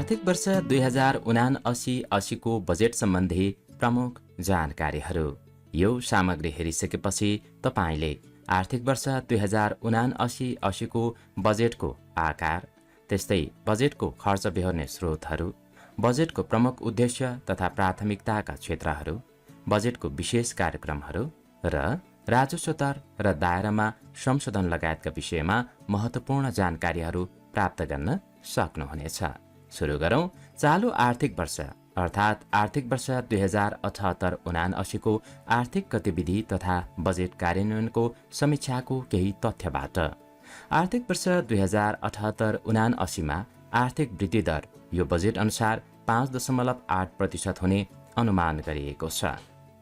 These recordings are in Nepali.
आर्थिक वर्ष 2079-80 को बजेट सम्बन्धी प्रमुख जानकारीहरू। यो सामग्री हेरिसकेपछि तपाईले आर्थिक वर्ष 2079-80 को बजेटको आकार, त्यस्तै बजेटको खर्च बेहोर्ने स्रोतहरू, बजेटको प्रमुख उद्देश्य तथा प्राथमिकताका क्षेत्रहरू, बजेटको विशेष कार्यक्रमहरू र राजस्व दर र दायरामा संशोधन लगायतका विषयमा महत्त्वपूर्ण जानकारीहरू प्राप्त गर्न सक्नुहुनेछ। सुरु गरौं चालू आर्थिक वर्ष अर्थात् आर्थिक वर्ष 2078-79 को आर्थिक गतिविधि तथा बजेट कार्यान्वयनको समीक्षाको केही तथ्यबाट। आर्थिक वर्ष 2078-79 मा आर्थिक वृद्धि दर यो बजेट अनुसार 5.8% हुने अनुमान गरिएको छ।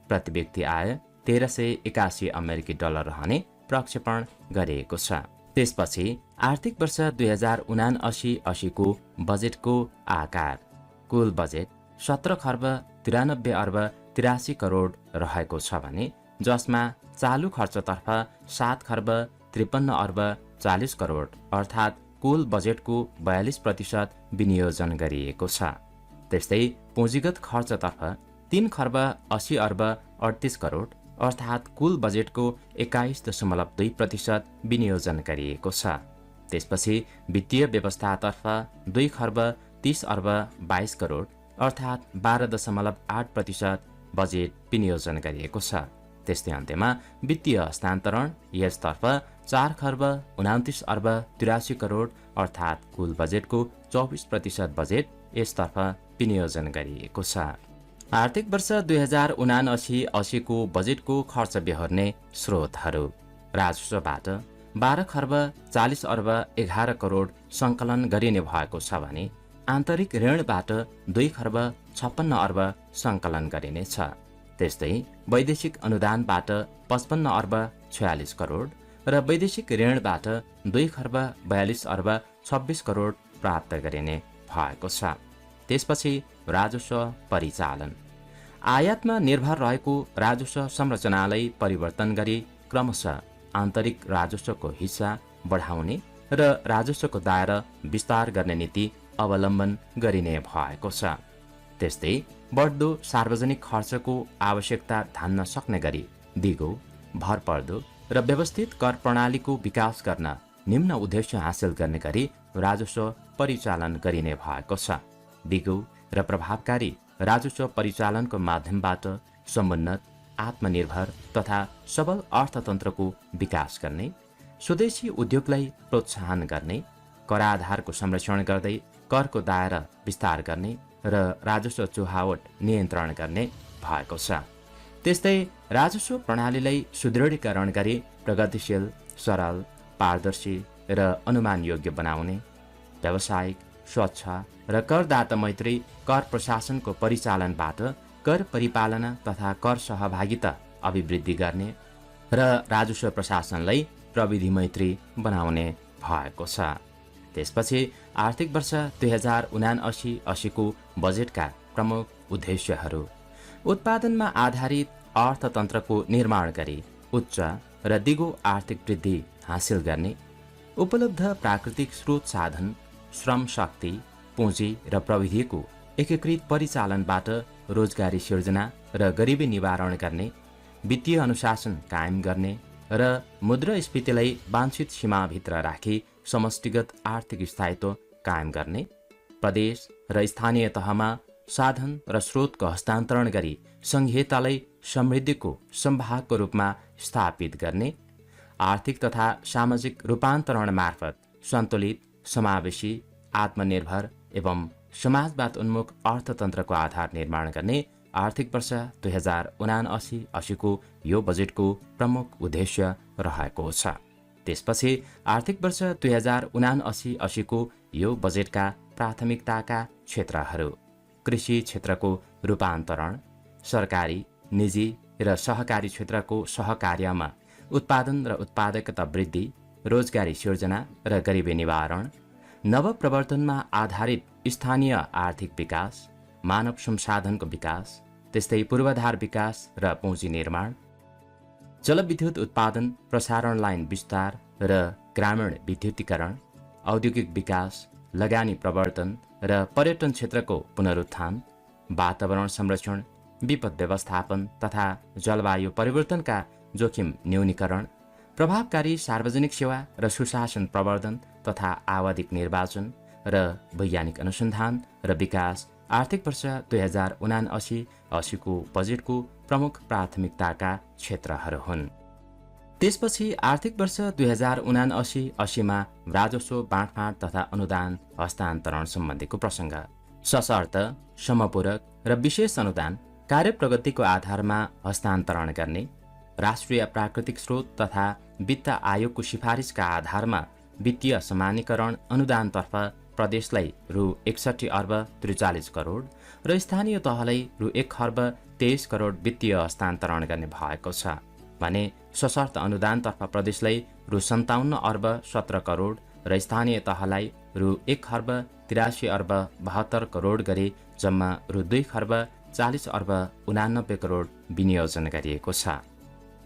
प्रति व्यक्ति आय 1381 अमेरिकी डलर रहने प्रक्षेपण गरिएको छ। त्यसपछि आर्थिक वर्ष 2079-80 को बजेटको आकार। कुल बजेट 17 खर्ब 93 अर्ब 83 करोड रहेको छ भने जसमा चालू खर्चतर्फ 7 खर्ब 53 अर्ब 40 करोड अर्थात् कुल बजेटको 42% विनियोजन गरिएको छ। त्यस्तै पुँजीगत खर्चतर्फ 3 खर्ब 80 अर्ब 38 करोड अर्थात् कुल बजेटको 21.2% विनियोजन गरिएको छ। त्यसपछि वित्तीय व्यवस्थातर्फ 2 खर्ब 30 अर्ब 22 करोड अर्थात् 12.8% बजेट विनियोजन गरिएको छ। त्यस्तै अन्त्यमा वित्तीय हस्तान्तरण यसतर्फ 4 खर्ब 29 अर्ब 83 करोड अर्थात् कुल बजेटको 24% बजेट यसतर्फ विनियोजन गरिएको छ। आर्थिक वर्ष 2079-80 को बजेटको खर्च बेहोर्ने स्रोतहरू। राजस्वबाट 12 खर्ब 40 अर्ब 11 करोड सङ्कलन गरिने भएको छ भने आन्तरिक ऋणबाट 2 खर्ब 56 अर्ब सङ्कलन गरिनेछ। त्यस्तै वैदेशिक अनुदानबाट 55 अर्ब 46 करोड र वैदेशिक ऋणबाट 2 खर्ब 42 अर्ब 26 करोड प्राप्त गरिने भएको छ। त्यसपछि राजस्व परिचालन। आयातमा निर्भर रहेको राजस्व संरचनालाई परिवर्तन गरी क्रमशः आन्तरिक राजस्वको हिस्सा बढाउने र राजस्वको दायरा विस्तार गर्ने नीति अवलम्बन गरिने भएको छ। त्यस्तै बढ्दो सार्वजनिक खर्चको आवश्यकता धान्न सक्ने गरी दिगो, भरपर्दो र व्यवस्थित कर प्रणालीको विकास गर्न निम्न उद्देश्य हासिल गर्ने गरी राजस्व परिचालन गरिने भएको छ। दिगो र प्रभावकारी राजस्व परिचालनको माध्यमबाट समुन्नत, आत्मनिर्भर तथा सबल अर्थतन्त्रको विकास गर्ने, स्वदेशी उद्योगलाई प्रोत्साहन गर्ने, कराधारको संरक्षण गर्दै करको दायरा विस्तार गर्ने र राजस्व चुहावट नियन्त्रण गर्ने भएको छ। त्यस्तै राजस्व प्रणालीलाई सुदृढीकरण गरी प्रगतिशील, सरल, पारदर्शी र अनुमान योग्य बनाउने, व्यावसायिक, स्वच्छ र करदाता मैत्री कर प्रशासनको परिचालनबाट कर परिपालना तथा कर सहभागिता अभिवृद्धि गर्ने र राजस्व प्रशासनलाई प्रविधि मैत्री बनाउने भएको छ। त्यसपछि आर्थिक वर्ष 2079-80 को बजेटका प्रमुख उद्देश्यहरू। उत्पादनमा आधारित अर्थतन्त्रको निर्माण गरी उच्च र दिगो आर्थिक वृद्धि हासिल गर्ने, उपलब्ध प्राकृतिक स्रोत साधन, श्रम शक्ति, पुँजी र प्रविधिको एकीकृत परिचालनबाट रोजगारी सिर्जना र गरिबी निवारण गर्ने, वित्तीय अनुशासन कायम गर्ने र मुद्रास्फीतिलाई वाञ्छित सीमाभित्र राखी समष्टिगत आर्थिक स्थायित्व कायम गर्ने, प्रदेश र स्थानीय तहमा साधन र स्रोतको हस्तान्तरण गरी सङ्घीयतालाई समृद्धिको सम्भागको रूपमा स्थापित गर्ने, आर्थिक तथा सामाजिक रूपान्तरण मार्फत सन्तुलित, समावेशी, आत्मनिर्भर एवं समाजवाद उन्मुख अर्थतन्त्रको आधार निर्माण गर्ने आर्थिक वर्ष 2079-80 को यो बजेटको प्रमुख उद्देश्य रहेको छ। त्यसपछि आर्थिक वर्ष 2079-80 को यो बजेटका प्राथमिकताका क्षेत्रहरू। कृषि क्षेत्रको रूपान्तरण, सरकारी, निजी र सहकारी क्षेत्रको सहकार्यमा उत्पादन र उत्पादकता वृद्धि, रोजगारी सिर्जना र गरिबी निवारण, नवप्रवर्तनमा आधारित स्थानीय आर्थिक विकास, मानव संसाधनको विकास, त्यस्तै पूर्वाधार विकास र पुँजी निर्माण, जलविद्युत उत्पादन प्रसारण लाइन विस्तार र ग्रामीण विद्युतीकरण, औद्योगिक विकास, लगानी प्रवर्तन र पर्यटन क्षेत्रको पुनरुत्थान, वातावरण संरक्षण, विपद व्यवस्थापन तथा जलवायु परिवर्तनका जोखिम न्यूनीकरण, प्रभावकारी सार्वजनिक सेवा र सुशासन प्रवर्धन तथा आवधिक निर्वाचन र वैज्ञानिक अनुसन्धान र विकास आर्थिक वर्ष 2079-80 को बजेटको प्रमुख प्राथमिकताका क्षेत्रहरू हुन्। त्यसपछि आर्थिक वर्ष 2079-80 मा राजस्व बाँडफाँड तथा अनुदान हस्तान्तरण सम्बन्धीको प्रसङ्ग। सशर्त, समपूरक र विशेष अनुदान कार्यप्रगतिको आधारमा हस्तान्तरण गर्ने, राष्ट्रिय प्राकृतिक स्रोत तथा वित्त आयोगको सिफारिसका आधारमा वित्तीय समानीकरण अनुदानतर्फ प्रदेशलाई रु 61 अर्ब 43 करोड र स्थानीय तहलाई रु 1 अर्ब 23 करोड वित्तीय हस्तान्तरण गर्ने भएको छ भने सशर्त अनुदानतर्फ प्रदेशलाई रु 57 अर्ब 17 करोड र स्थानीय तहलाई रु 1 अर्ब 83 अर्ब 72 करोड गरी जम्मा रु 2 अर्ब 40 अर्ब 89 करोड विनियोजन गरिएको छ।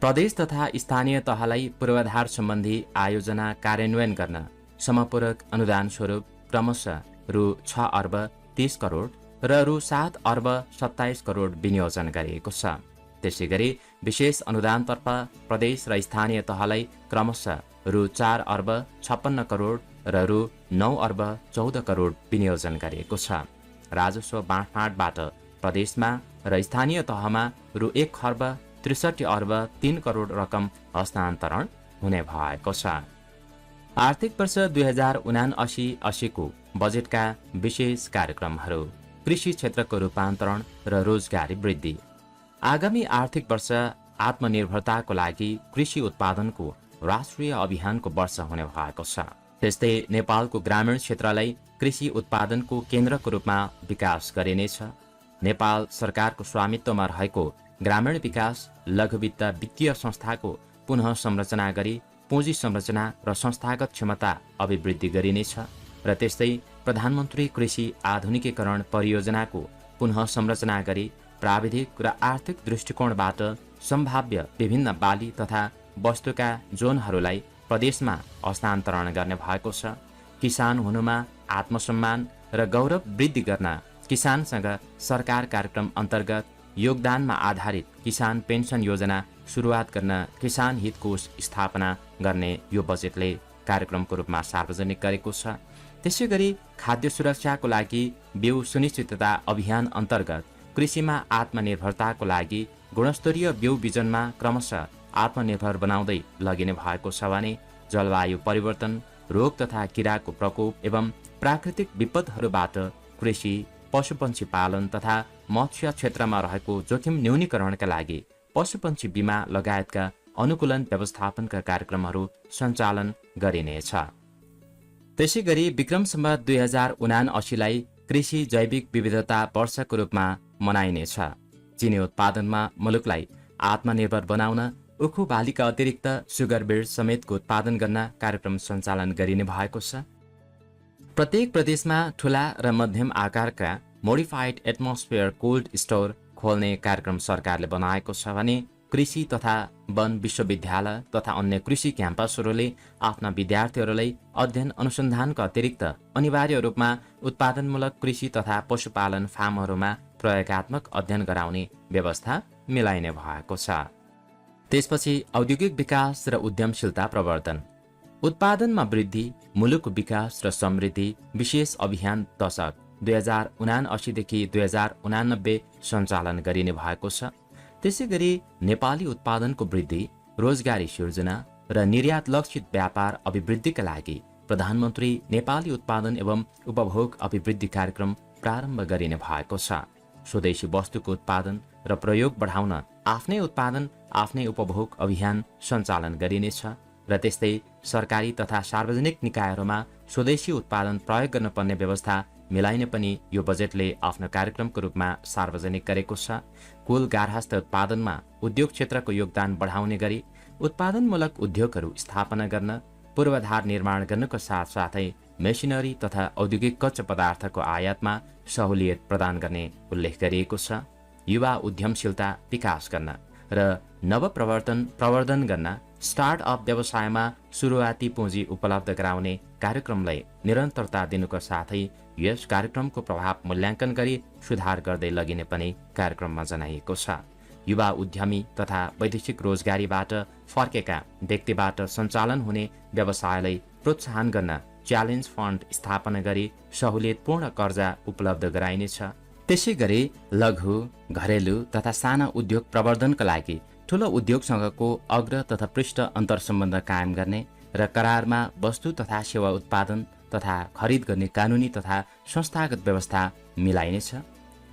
प्रदेश तथा स्थानीय तहलाई पूर्वाधार सम्बन्धी आयोजना कार्यान्वयन गर्न समपूरक अनुदान स्वरूप क्रमशः रु 6 अर्ब 30 करोड र रु 7 अर्ब 27 करोड विनियोजन गरिएको छ। त्यसैगरी विशेष अनुदानतर्फ प्रदेश र स्थानीय तहलाई क्रमशः रु 4 अर्ब 56 करोड र रु 9 अर्ब 14 करोड विनियोजन गरिएको छ। राजस्व बाँडफाँडबाट प्रदेशमा र स्थानीय तहमा रु 1 अर्ब 63 अर्ब 3 करोड रकम हस्तान्तरण हुने भएको छ। आर्थिक वर्ष 2079-80 को बजेटका विशेष कार्यक्रमहरू। कृषि क्षेत्रको रूपान्तरण र रोजगारी वृद्धि। आगामी आर्थिक वर्ष आत्मनिर्भरताको लागि कृषि उत्पादनको राष्ट्रिय अभियानको वर्ष हुने भएको छ। त्यस्तै नेपालको ग्रामीण क्षेत्रलाई कृषि उत्पादनको केन्द्रको रूपमा विकास गरिनेछ। नेपाल सरकारको स्वामित्वमा रहेको ग्रामीण विकास लघुवित्त वित्तीय संस्थाको पुनः संरचना गरी पुँजी संरचना र संस्थागत क्षमता अभिवृद्धि गरिनेछ र त्यस्तै प्रधानमन्त्री कृषि आधुनिकीकरण परियोजनाको पुनः संरचना गरी प्राविधिक र आर्थिक दृष्टिकोणबाट सम्भाव्य विभिन्न बाली तथा वस्तुका जोनहरूलाई प्रदेशमा हस्तान्तरण गर्ने भएको छ। किसान हुनुमा आत्मसम्मान र गौरव वृद्धि गर्न किसानसँग सरकार कार्यक्रम अन्तर्गत योगदानमा आधारित किसान पेन्सन योजना सुरुवात गर्न किसान हित कोष स्थापना गर्ने यो बजेटले कार्यक्रमको रूपमा सार्वजनिक गरेको छ। त्यसैगरी खाद्य सुरक्षाको लागि बिउ सुनिश्चितता अभियान अन्तर्गत कृषिमा आत्मनिर्भरताको लागि गुणस्तरीय बिउ बिजनमा क्रमशः आत्मनिर्भर बनाउँदै लगिने भएको छ भने जलवायु परिवर्तन, रोग तथा किराको प्रकोप एवं प्राकृतिक विपदहरूबाट कृषि, पशुपन्छी पालन तथा मत्स्य क्षेत्रमा रहेको जोखिम न्यूनीकरणका लागि पशुपन्छी बिमा लगायतका अनुकूलन व्यवस्थापनका कार्यक्रमहरू सञ्चालन गरिनेछ। त्यसैगरी विक्रम सम्वत 2079लाई कृषि जैविक विविधता वर्षको रूपमा मनाइनेछ। चिनी उत्पादनमा मुलुकलाई आत्मनिर्भर बनाउन उखु बालीका अतिरिक्त सुगर बिड समेतको उत्पादन गर्न कार्यक्रम सञ्चालन गरिने भएको छ। प्रत्येक प्रदेशमा ठूला र मध्यम आकारका मोडिफाइड एटमोस्फियर कोल्ड स्टोर खोल्ने कार्यक्रम सरकारले बनाएको छ भने कृषि तथा वन विश्वविद्यालय तथा अन्य कृषि क्याम्पसहरूले आफ्ना विद्यार्थीहरूलाई अध्ययन अनुसन्धानका अतिरिक्त अनिवार्य रूपमा उत्पादनमूलक कृषि तथा पशुपालन फार्महरूमा प्रयोगात्मक अध्ययन गराउने व्यवस्था मिलाइने भएको छ। त्यसपछि औद्योगिक विकास र उद्यमशीलता प्रवर्धन। उत्पादनमा वृद्धि, मुलुकको विकास र समृद्धि विशेष अभियान दशक 2079 देखि 2089 सञ्चालन गरिने भएको छ। त्यसैगरी नेपाली उत्पादनको वृद्धि, रोजगारी सृजना र निर्यात लक्षित व्यापार अभिवृद्धिका लागि प्रधानमन्त्री नेपाली उत्पादन एवं उपभोग अभिवृद्धि कार्यक्रम प्रारम्भ गरिने भएको छ। स्वदेशी वस्तुको उत्पादन र प्रयोग बढाउन आफ्नै उत्पादन आफ्नै उपभोग अभियान सञ्चालन गरिनेछ र त्यस्तै सरकारी तथा सार्वजनिक निकायहरूमा स्वदेशी उत्पादन प्रयोग गर्न पर्ने व्यवस्था मिलाइने पनि यो बजेटले आफ्नो कार्यक्रमको रूपमा सार्वजनिक गरेको छ। कुल गार्हस्थ उत्पादनमा उद्योग क्षेत्रको योगदान बढाउने गरी उत्पादनमूलक उद्योगहरू स्थापना गर्न, पूर्वाधार निर्माण गर्नको साथसाथै मेसिनरी तथा औद्योगिक कच्चा पदार्थको आयातमा सहुलियत प्रदान गर्ने उल्लेख गरिएको छ। युवा उद्यमशीलता विकास गर्न र नवप्रवर्तन प्रवर्धन गर्न स्टार्टअप व्यवसायमा सुरुवाती पुँजी उपलब्ध गराउने कार्यक्रमलाई निरन्तरता दिनुको साथै यस कार्यक्रमको प्रभाव मूल्याङ्कन गरी सुधार गर्दै लगिने पनि कार्यक्रममा जनाइएको छ। युवा उद्यमी तथा वैदेशिक रोजगारीबाट फर्केका व्यक्तिबाट सञ्चालन हुने व्यवसायलाई प्रोत्साहन गर्न च्यालेन्ज फन्ड स्थापना गरी सहुलियतपूर्ण कर्जा उपलब्ध गराइनेछ। त्यसै गरी लघु, घरेलु तथा साना उद्योग प्रवर्धनका लागि ठूलो उद्योगसँगको अग्र तथा पृष्ठ अन्तरसम्बन्ध कायम गर्ने र करारमा वस्तु तथा सेवा उत्पादन तथा खरिद गर्ने कानुनी तथा संस्थागत व्यवस्था मिलाइनेछ।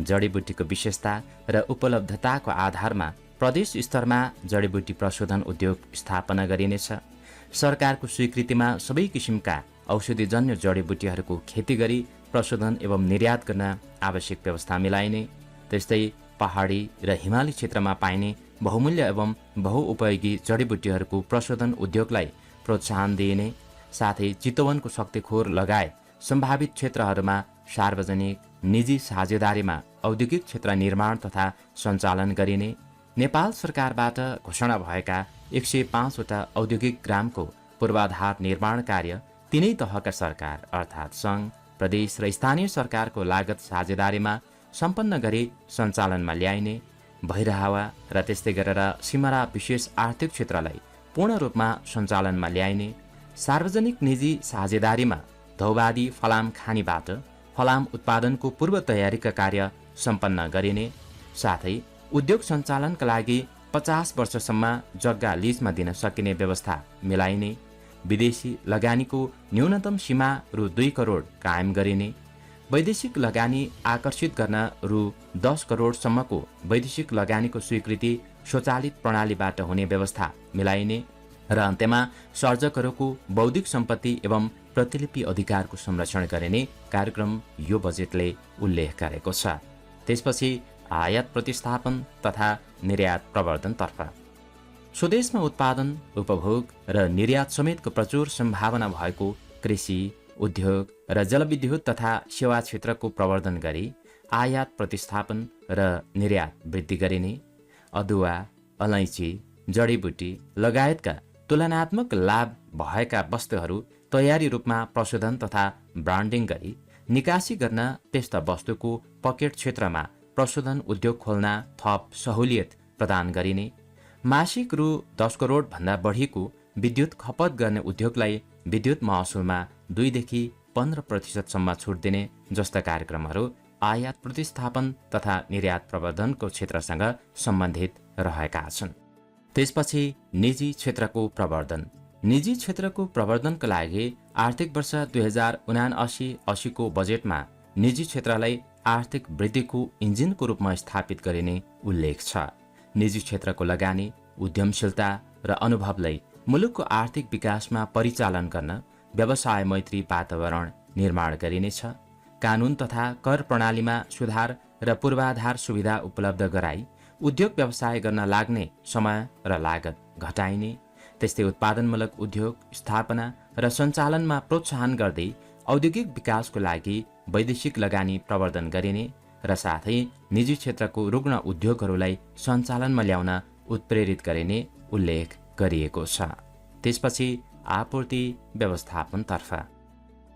जडीबुटीको विशेषता र उपलब्धताको आधारमा प्रदेश स्तरमा जडीबुटी प्रशोधन उद्योग स्थापना गरिनेछ। सरकारको स्वीकृतिमा सबै किसिमका औषधिजन्य जडीबुटीहरूको खेती गरी प्रशोधन एवं निर्यात गर्न आवश्यक व्यवस्था मिलाइने। त्यस्तै पहाडी र हिमाली क्षेत्रमा पाइने बहुमूल्य एवं बहुउपयोगी जडीबुटीहरूको प्रशोधन उद्योगलाई प्रोत्साहन दिइने। साथै चितवनको शक्तिखोर लगायत सम्भावित क्षेत्रहरूमा सार्वजनिक निजी साझेदारीमा औद्योगिक क्षेत्र निर्माण तथा सञ्चालन गरिने। नेपाल सरकारबाट घोषणा भएका 105वटा औद्योगिक ग्रामको पूर्वाधार निर्माण कार्य तीनै तहका सरकार अर्थात् सङ्घ, प्रदेश र स्थानीय सरकारको लागत साझेदारीमा सम्पन्न गरी सञ्चालनमा ल्याइने। भैरहावा र त्यस्तै गरेर सिमरा विशेष आर्थिक क्षेत्रलाई पूर्ण रूपमा सञ्चालनमा ल्याइने। सार्वजनिक निजी साझेदारीमा धौबादी फलाम खानीबाट फलाम उत्पादनको पूर्व तयारीका कार्य सम्पन्न गरिने। साथै उद्योग सञ्चालनका लागि 50 वर्षसम्म जग्गा लिजमा दिन सकिने व्यवस्था मिलाइने। विदेशी लगानीको न्यूनतम सीमा रु 2 करोड कायम गरिने। वैदेशिक लगानी आकर्षित गर्न रु 10 करोडसम्मको वैदेशिक लगानीको स्वीकृति स्वचालित प्रणालीबाट हुने व्यवस्था मिलाइने। र अन्त्यमा सर्जकहरूको बौद्धिक सम्पत्ति एवं प्रतिलिपि अधिकारको संरक्षण गरिने कार्यक्रम यो बजेटले उल्लेख गरेको छ। त्यसपछि आयात प्रतिस्थापन तथा निर्यात प्रवर्धनतर्फ स्वदेशमा उत्पादन, उपभोग र निर्यात समेतको प्रचुर सम्भावना भएको कृषि, उद्योग र जलविद्युत तथा सेवा क्षेत्रको प्रवर्धन गरी आयात प्रतिस्थापन र निर्यात वृद्धि गरिने। अदुवा, अलैँची, जडीबुटी लगायतका तुलनात्मक लाभ भएका वस्तुहरू तयारी रूपमा प्रशोधन तथा ब्रान्डिङ गरी निकासी गर्न त्यस्ता वस्तुको पकेट क्षेत्रमा प्रशोधन उद्योग खोल्न थप सहुलियत प्रदान गरिने। मासिक रु 10 करोड भन्दा बढीको विद्युत खपत गर्ने उद्योगलाई विद्युत महसुलमा 2 देखि 15% छुट दिने जस्ता कार्यक्रमहरू आयात प्रतिस्थापन तथा निर्यात प्रवर्धनको क्षेत्रसँग सम्बन्धित रहेका छन्। त्यसपछि निजी क्षेत्रको प्रवर्धन। निजी क्षेत्रको प्रवर्धनका लागि आर्थिक वर्ष 2079-80 को बजेटमा निजी क्षेत्रलाई आर्थिक वृद्धिको इन्जिनको रूपमा स्थापित गरिने उल्लेख छ। निजी क्षेत्रको लगानी, उद्यमशीलता र अनुभवलाई मुलुकको आर्थिक विकासमा परिचालन गर्न व्यवसाय मैत्री वातावरण निर्माण गरिनेछ। कानुन तथा कर प्रणालीमा सुधार र पूर्वाधार सुविधा उपलब्ध गराई उद्योग व्यवसाय गर्न लाग्ने समय र लागत घटाइने। त्यस्तै उत्पादनमूलक उद्योग स्थापना र सञ्चालनमा प्रोत्साहन गर्दै औद्योगिक विकासको लागि वैदेशिक लगानी प्रवर्धन गरिने र साथै निजी क्षेत्रको रुग्ण उद्योगहरूलाई सञ्चालनमा ल्याउन उत्प्रेरित गरिने उल्लेख गरिएको छ। त्यसपछि आपूर्ति व्यवस्थापनतर्फ।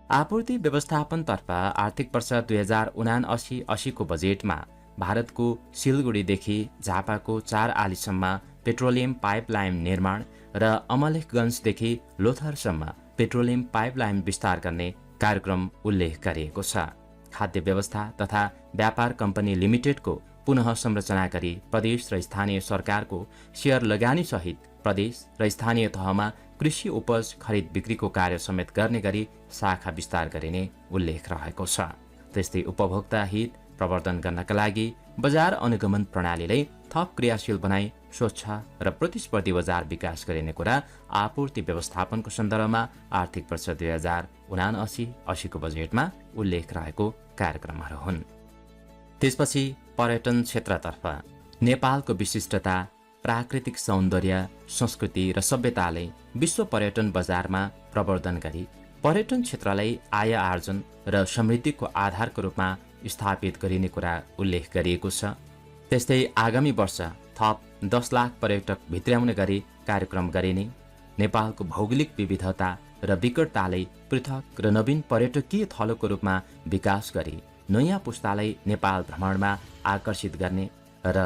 आपूर्ति व्यवस्थापनतर्फ आर्थिक वर्ष 2079-80 को बजेटमा भारतको सिलगढीदेखि झापाको 4 आलीसम्म पेट्रोलियम पाइपलाइन निर्माण र अमलेखगञ्जदेखि लोथरसम्म पेट्रोलियम पाइपलाइन विस्तार गर्ने कार्यक्रम उल्लेख गरिएको छ। खाद्य व्यवस्था तथा व्यापार कम्पनी लिमिटेडको पुनः संरचना गरी प्रदेश र स्थानीय सरकारको सेयर लगानी सहित प्रदेश र स्थानीय तहमा कृषि उपज खरिद बिक्रीको कार्य समेत गर्ने गरी शाखा विस्तार गरिने उल्लेख रहेको छ। त्यस्तै उपभोक्ता हित प्रवर्धन गर्नका लागि बजार अनुगमन प्रणालीलाई थप क्रियाशील बनाई स्वच्छ र प्रतिस्पर्धी बजार विकास गरिने कुरा आपूर्ति व्यवस्थापनको सन्दर्भमा आर्थिक वर्ष 2079-80 को बजेटमा उल्लेख रहेको कार्यक्रमहरू हुन्। त्यसपछि पर्यटन क्षेत्रतर्फ नेपालको विशिष्टता, प्राकृतिक सौन्दर्य, संस्कृति र सभ्यतालाई विश्व पर्यटन बजारमा प्रवर्धन गरी पर्यटन क्षेत्रलाई आय आर्जन र समृद्धिको आधारको रूपमा स्थापित गरिने कुरा उल्लेख गरिएको छ। त्यस्तै आगामी वर्ष थप 10 लाख पर्यटक भित्र्याउने गरी कार्यक्रम गरिने, नेपालको भौगोलिक विविधता र विकटतालाई पृथक र नवीन पर्यटकीय थलोको रूपमा विकास गरी नयाँ पुस्तालाई नेपाल भ्रमणमा आकर्षित गर्ने र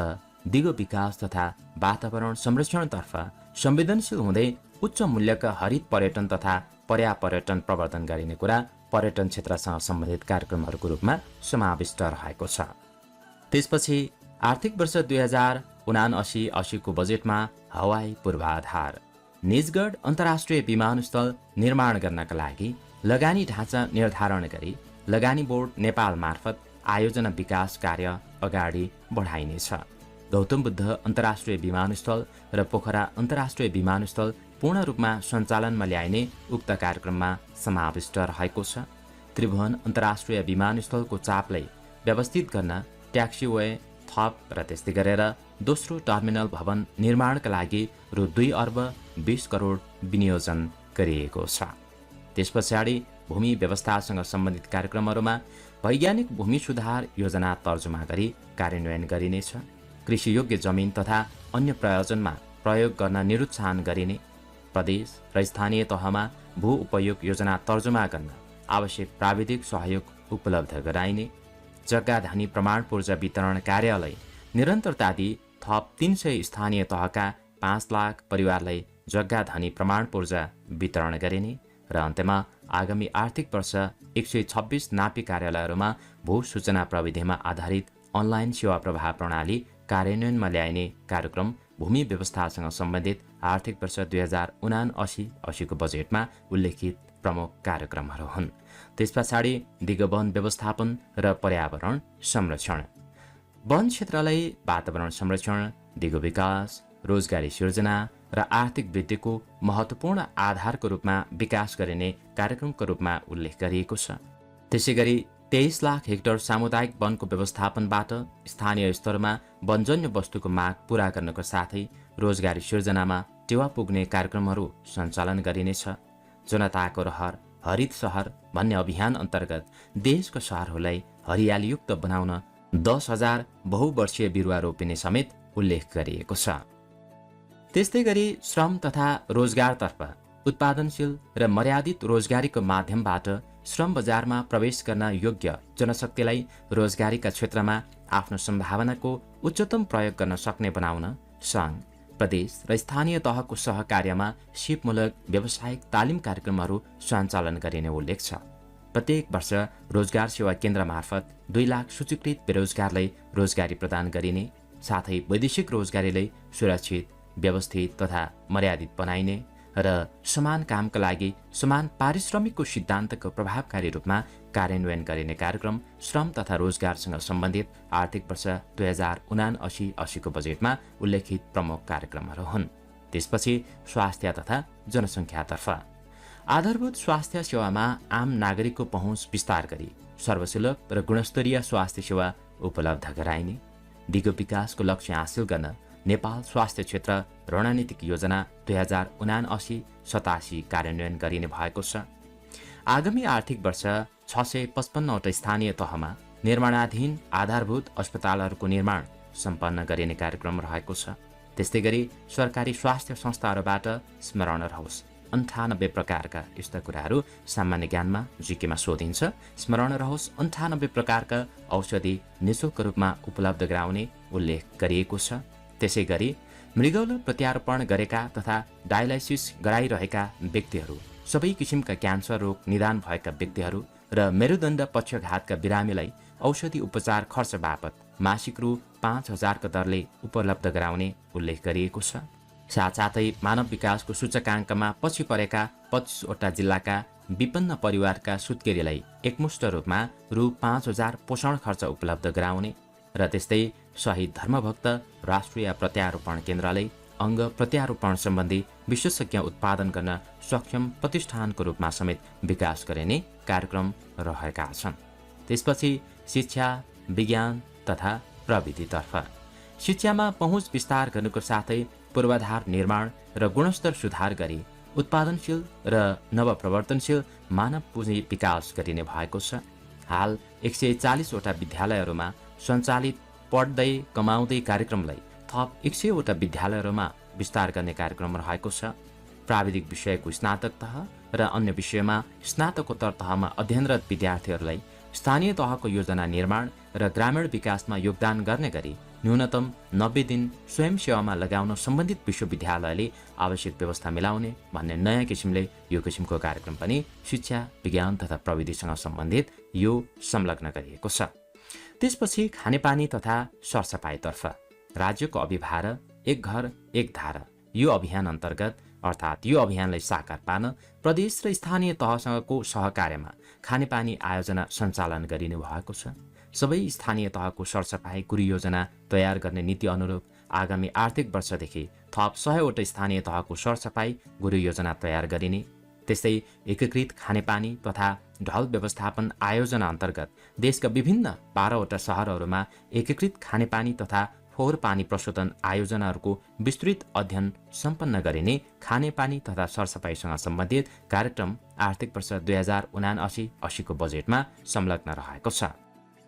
दिगो विकास तथा वातावरण संरक्षणतर्फ संवेदनशील हुँदै उच्च मूल्यका हरित पर्यटन तथा पर्यापर्यटन प्रवर्धन गरिने कुरा पर्यटन क्षेत्रसँग सम्बन्धित कार्यक्रमहरूको रूपमा समाविष्ट रहेको छ। त्यसपछि आर्थिक वर्ष 2079-80 को बजेटमा हवाई पूर्वाधार निजगढ अन्तर्राष्ट्रिय विमानस्थल निर्माण गर्नका लागि लगानी ढाँचा निर्धारण गरी लगानी बोर्ड नेपाल मार्फत आयोजना विकास कार्य अगाडि बढाइनेछ। गौतम बुद्ध अन्तर्राष्ट्रिय विमानस्थल र पोखरा अन्तर्राष्ट्रिय विमानस्थल पूर्ण रूपमा सञ्चालनमा ल्याइने उक्त कार्यक्रममा समाविष्ट रहेको छ। त्रिभुवन अन्तर्राष्ट्रिय विमानस्थलको चापलाई व्यवस्थित गर्न ट्याक्सीवे थप र त्यस्तै गरेर दोस्रो टर्मिनल भवन निर्माणका लागि रु 2 अर्ब 20 करोड विनियोजन गरिएको छ। त्यस पछाडि भूमि व्यवस्थासँग सम्बन्धित कार्यक्रमहरूमा वैज्ञानिक भूमि सुधार योजना तर्जुमा गरी कार्यान्वयन गरिनेछ। कृषियोग्य जमिन तथा अन्य प्रयोजनमा प्रयोग गर्न निरुत्साहन गरिने, प्रदेश र स्थानीय तहमा भू उपयोग योजना तर्जुमा गर्न आवश्यक प्राविधिक सहयोग उपलब्ध गराइने, जग्गा धनी प्रमाण पूर्जा वितरण कार्यालय निरन्तरता दिई थप 300 स्थानीय तहका 5 लाख परिवारलाई जग्गा धनी प्रमाण पूर्जा वितरण गरिने र अन्त्यमा आगामी आर्थिक वर्ष 126 नापी कार्यालयहरूमा भू सूचना प्रविधिमा आधारित अनलाइन सेवा प्रवाह प्रणाली कार्यान्वयनमा ल्याइने कार्यक्रम भूमि व्यवस्थासँग सम्बन्धित आर्थिक वर्ष 2079-80 को बजेटमा उल्लेखित प्रमुख कार्यक्रमहरू हुन्। त्यस पछाडि दिगो वन व्यवस्थापन र पर्यावरण संरक्षण, वन क्षेत्रलाई वातावरण संरक्षण, दिगो विकास, रोजगारी सिर्जना र आर्थिक वृद्धिको महत्त्वपूर्ण आधारको रूपमा विकास गरिने कार्यक्रमको रूपमा उल्लेख गरिएको छ। त्यसैगरी 23 लाख हेक्टर सामुदायिक वनको व्यवस्थापनबाट स्थानीय स्तरमा वनजन्य वस्तुको माग पूरा गर्नको साथै रोजगारी सिर्जनामा टेवा पुग्ने कार्यक्रमहरू सञ्चालन गरिनेछ। जनताको रहर हरित सहर भन्ने अभियान अन्तर्गत देशको सहरहरूलाई हरियालीयुक्त बनाउन 10,000 बहुवर्षीय बिरुवा रोपिने समेत उल्लेख गरिएको छ। त्यस्तै गरी श्रम तथा रोजगारतर्फ उत्पादनशील र मर्यादित रोजगारीको माध्यमबाट श्रम बजारमा प्रवेश गर्न योग्य जनशक्तिलाई रोजगारीका क्षेत्रमा आफ्नो सम्भावनाको उच्चतम प्रयोग गर्न सक्ने बनाउन सङ्घ, प्रदेश र स्थानीय तहको सहकार्यमा सिपमूलक व्यावसायिक तालिम कार्यक्रमहरू सञ्चालन गरिने उल्लेख छ। प्रत्येक वर्ष रोजगार सेवा केन्द्र मार्फत 2 लाख सूचीकृत बेरोजगारलाई रोजगारी प्रदान गरिने साथै वैदेशिक रोजगारीलाई सुरक्षित, व्यवस्थित तथा मर्यादित बनाइने र समान कामका लागि समान पारिश्रमिकको सिद्धान्तको प्रभावकारी रूपमा कार्यान्वयन गरिने कार्यक्रम श्रम तथा रोजगारसँग सम्बन्धित आर्थिक वर्ष 2079-80 को बजेटमा उल्लेखित प्रमुख कार्यक्रमहरू हुन्। त्यसपछि स्वास्थ्य तथा जनसङ्ख्यातर्फ आधारभूत स्वास्थ्य सेवामा आम नागरिकको पहुँच विस्तार गरी सर्वसुलभ र गुणस्तरीय स्वास्थ्य सेवा उपलब्ध गराइने, दिगो विकासको लक्ष्य हासिल गर्न नेपाल स्वास्थ्य क्षेत्र रणनीतिक योजना 2079-87 कार्यान्वयन गरिने भएको छ। आगामी आर्थिक वर्ष 655वटा स्थानीय तहमा निर्माणाधीन आधारभूत अस्पतालहरूको निर्माण सम्पन्न गरिने कार्यक्रम रहेको छ। त्यस्तै गरी सरकारी स्वास्थ्य संस्थाहरूबाट स्मरण रहोस् 98 प्रकारका यस्ता कुराहरू सामान्य ज्ञानमा जिकेमा सोधिन्छ। स्मरण रहोस् 98 प्रकारका औषधि निःशुल्क रूपमा उपलब्ध गराउने उल्लेख गरिएको छ। त्यसै गरी मृगौल प्रत्यारोपण गरेका तथा डायलाइसिस गराइरहेका व्यक्तिहरू, सबै किसिमका क्यान्सर रोग निदान भएका व्यक्तिहरू र मेरुदण्ड पक्षघातका बिरामीलाई औषधि उपचार खर्च बापत मासिक रु 5,000 का दरले उपलब्ध गराउने उल्लेख गरिएको छ। साथसाथै मानव विकासको सूचकाङ्कमा पछि परेका 25वटा जिल्लाका विपन्न परिवारका सुत्केरीलाई एकमुष्ट रूपमा रु 5,000 पोषण खर्च उपलब्ध गराउने र त्यस्तै शहीद धर्मभक्त राष्ट्रिय प्रत्यारोपण केन्द्रलाई अङ्ग प्रत्यारोपण सम्बन्धी विशेषज्ञ उत्पादन गर्न सक्षम प्रतिष्ठानको रूपमा समेत विकास गरिने कार्यक्रम रहेका छन्। त्यसपछि शिक्षा, विज्ञान तथा प्रविधितर्फ शिक्षामा पहुँच विस्तार गर्नुको साथै पूर्वाधार निर्माण र गुणस्तर सुधार गरी उत्पादनशील र नवप्रवर्तनशील मानव पुँजी विकास गरिने भएको छ। हाल 140वटा विद्यालयहरूमा सञ्चालित पढ्दै कमाउँदै कार्यक्रमलाई थप 100वटा विद्यालयहरूमा विस्तार गर्ने कार्यक्रम रहेको छ। प्राविधिक विषयको स्नातक तह र अन्य विषयमा स्नातकोत्तर तहमा अध्ययनरत विद्यार्थीहरूलाई स्थानीय तहको योजना निर्माण र ग्रामीण विकासमा योगदान गर्ने गरी न्यूनतम 90 दिन स्वयंसेवामा लगाउन सम्बन्धित विश्वविद्यालयले आवश्यक व्यवस्था मिलाउने भन्ने नयाँ किसिमले यो किसिमको कार्यक्रम पनि शिक्षा विज्ञान तथा प्रविधिसँग सम्बन्धित यो संलग्न गरिएको छ। त्यसपछि खानेपानी तथा सरसफाइतर्फ राज्यको अभिभार एक घर एक धारा यो अभियान अन्तर्गत अर्थात् यो अभियानलाई साकार पार्न प्रदेश र स्थानीय तहसँगको सहकार्यमा खानेपानी आयोजना सञ्चालन गरिने भएको छ। सबै स्थानीय तहको सरसफाई गुरुयोजना तयार गर्ने नीति अनुरूप आगामी आर्थिक वर्षदेखि थप 100वटा स्थानीय तहको सरसफाई गुरुयोजना तयार गरिने, त्यस्तै एकीकृत खानेपानी तथा ढल व्यवस्थापन आयोजना अन्तर्गत देशका विभिन्न 12वटा शहरहरूमा एकीकृत खानेपानी तथा फोहोर पानी प्रशोधन आयोजनाहरूको विस्तृत अध्ययन सम्पन्न गरिने खानेपानी तथा सरसफाइसँग सम्बन्धित कार्यक्रम आर्थिक वर्ष 2079-80 को बजेटमा संलग्न रहेको छ।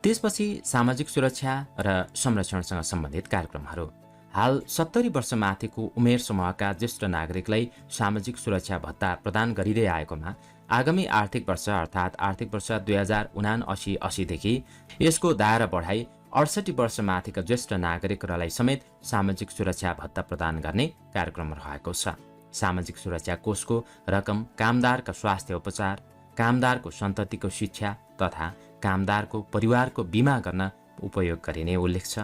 त्यसपछि सामाजिक सुरक्षा र संरक्षणसँग सम्बन्धित कार्यक्रमहरू हाल 70 वर्ष माथिको उमेर समूहका ज्येष्ठ नागरिकलाई सामाजिक सुरक्षा भत्ता प्रदान गरिँदै आएकोमा आगामी आर्थिक वर्ष अर्थात् आर्थिक वर्ष 2079-80 देखि यसको दायरा बढाई 68 वर्ष माथिका ज्येष्ठ नागरिकहरूलाई समेत सामाजिक सुरक्षा भत्ता प्रदान गर्ने कार्यक्रम रहेको छ। सामाजिक सुरक्षा कोषको रकम कामदारका स्वास्थ्य उपचार, कामदारको सन्ततिको शिक्षा तथा कामदारको परिवारको बीमा गर्न उपयोग गरिने उल्लेख छ।